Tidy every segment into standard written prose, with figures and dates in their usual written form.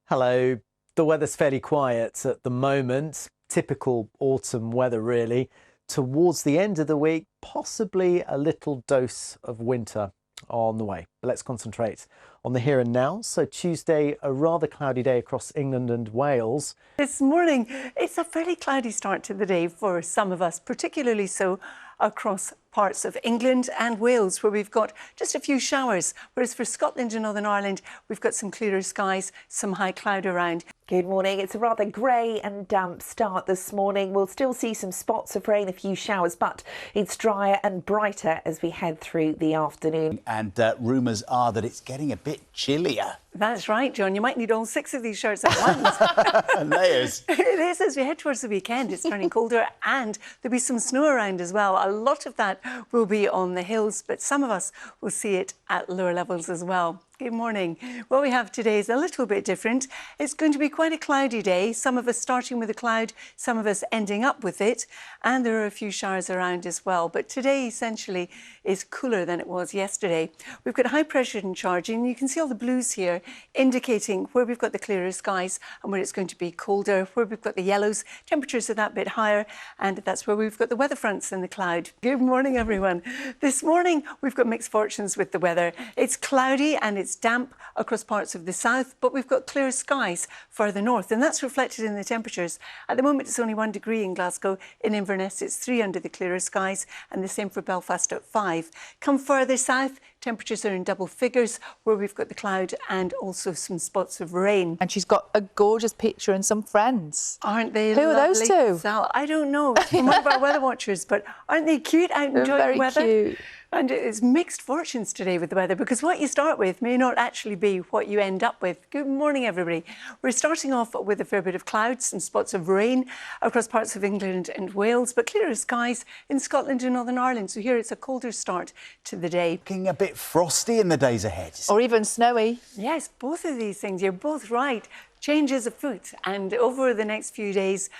Hello. The weather's fairly quiet at the moment. Typical autumn weather, really. Towards the end of the week, possibly a little dose of winter on the way. But let's concentrate on the here and now. So Tuesday, a rather cloudy day across England and Wales. This morning, it's a fairly cloudy start to the day for some of us, particularly so across parts of England and Wales, where we've got just a few showers. Whereas for Scotland and Northern Ireland, we've got some clearer skies, some high cloud around. Good morning. It's a rather grey and damp start this morning. We'll still see some spots of rain, a few showers, but it's drier and brighter as we head through the afternoon. And rumours are that it's getting a bit chillier. That's right, John. You might need all 6 of these shirts at once. Layers. It is. As we head towards the weekend, it's turning colder and there'll be some snow around as well. A lot of that will be on the hills, but some of us will see it at lower levels as well. Good morning. What we have today is a little bit different. It's going to be quite a cloudy day. Some of us starting with a cloud, some of us ending up with it. And there are a few showers around as well. But today essentially is cooler than it was yesterday. We've got high pressure in charge, and you can see all the blues here indicating where we've got the clearer skies and where it's going to be colder. Where we've got the yellows, temperatures are that bit higher, and that's where we've got the weather fronts in the cloud. Good morning, everyone. This morning we've got mixed fortunes with the weather. It's cloudy and it's damp across parts of the south, but we've got clear skies further north, and that's reflected in the temperatures. At the moment, it's only 1 degree in Glasgow. In Inverness, it's 3 under the clearer skies, and the same for Belfast at 5. Come further south, temperatures are in double figures, where we've got the cloud and also some spots of rain. And she's got a gorgeous picture and some friends. Aren't they? Who are those two? Sal? I don't know. It's from one of our weather watchers, but aren't they cute out enjoying the weather? Very cute. And it's mixed fortunes today with the weather, because what you start with may not actually be what you end up with. Good morning, everybody. We're starting off with a fair bit of clouds and spots of rain across parts of England and Wales, but clearer skies in Scotland and Northern Ireland. So here it's a colder start to the day. Looking a bit frosty in the days ahead. Or even snowy. Yes, both of these things. You're both right. Change is afoot, and over the next few days,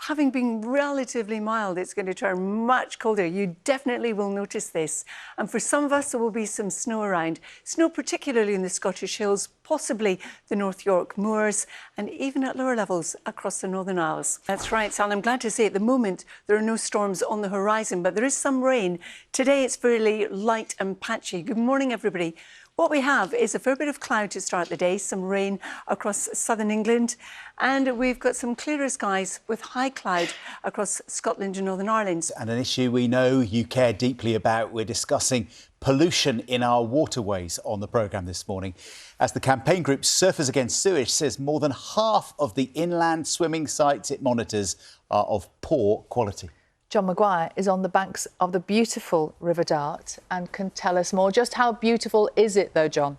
having been relatively mild, it's going to turn much colder. You definitely will notice this. And for some of us, there will be some snow around. Snow particularly in the Scottish Hills, possibly the North York moors, and even at lower levels across the Northern Isles. That's right, Sal. I'm glad to say at the moment there are no storms on the horizon, but there is some rain. Today it's fairly light and patchy. Good morning, everybody. What we have is a fair bit of cloud to start the day, some rain across southern England, and we've got some clearer skies with high cloud across Scotland and Northern Ireland. And an issue we know you care deeply about. We're discussing pollution in our waterways on the programme this morning, as the campaign group Surfers Against Sewage says more than half of the inland swimming sites it monitors are of poor quality. John Maguire is on the banks of the beautiful River Dart and can tell us more. Just how beautiful is it, though, John?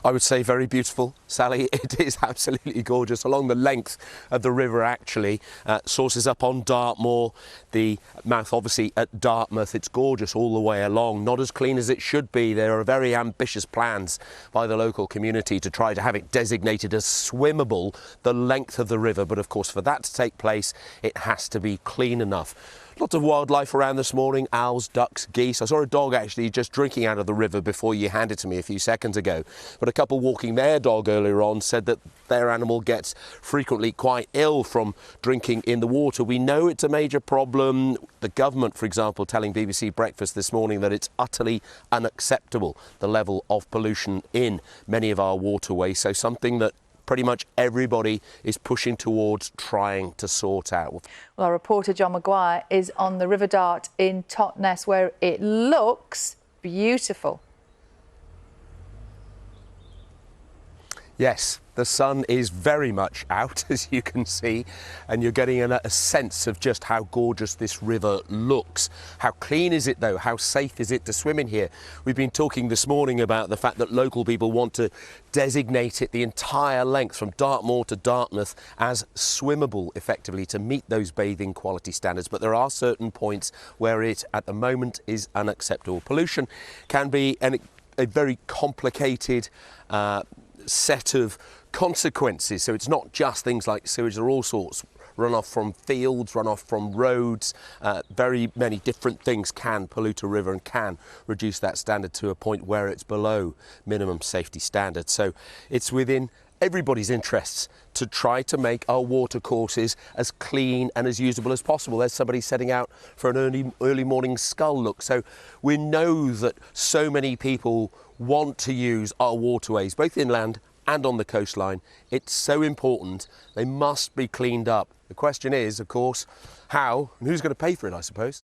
I would say very beautiful, Sally. It is absolutely gorgeous along the length of the river, actually. Sources up on Dartmoor, the mouth obviously at Dartmouth. It's gorgeous all the way along. Not as clean as it should be. There are very ambitious plans by the local community to try to have it designated as swimmable the length of the river. But of course, for that to take place, it has to be clean enough. Lots of wildlife around this morning, owls, ducks, geese. I saw a dog actually just drinking out of the river before you handed to me a few seconds ago. But a couple walking their dog earlier on said that their animal gets frequently quite ill from drinking in the water. We know it's a major problem. The government, for example, telling BBC Breakfast this morning that it's utterly unacceptable, the level of pollution in many of our waterways. So something that pretty much everybody is pushing towards trying to sort out. Well, our reporter John Maguire is on the River Dart in Totnes, where it looks beautiful. Yes, the sun is very much out, as you can see, and you're getting a sense of just how gorgeous this river looks. How clean is it, though? How safe is it to swim in here? We've been talking this morning about the fact that local people want to designate it the entire length from Dartmoor to Dartmouth as swimmable, effectively, to meet those bathing quality standards. But there are certain points where it, at the moment, is unacceptable. Pollution can be a very complicated set of consequences. So it's not just things like sewage, there are all sorts runoff from fields, runoff from roads. Very many different things can pollute a river and can reduce that standard to a point where it's below minimum safety standards. So it's within everybody's interests to try to make our watercourses as clean and as usable as possible. There's somebody setting out for an early morning scull look. So we know that so many people want to use our waterways, both inland and on the coastline. It's so important. They must be cleaned up. The question is, of course, how and who's going to pay for it, I suppose.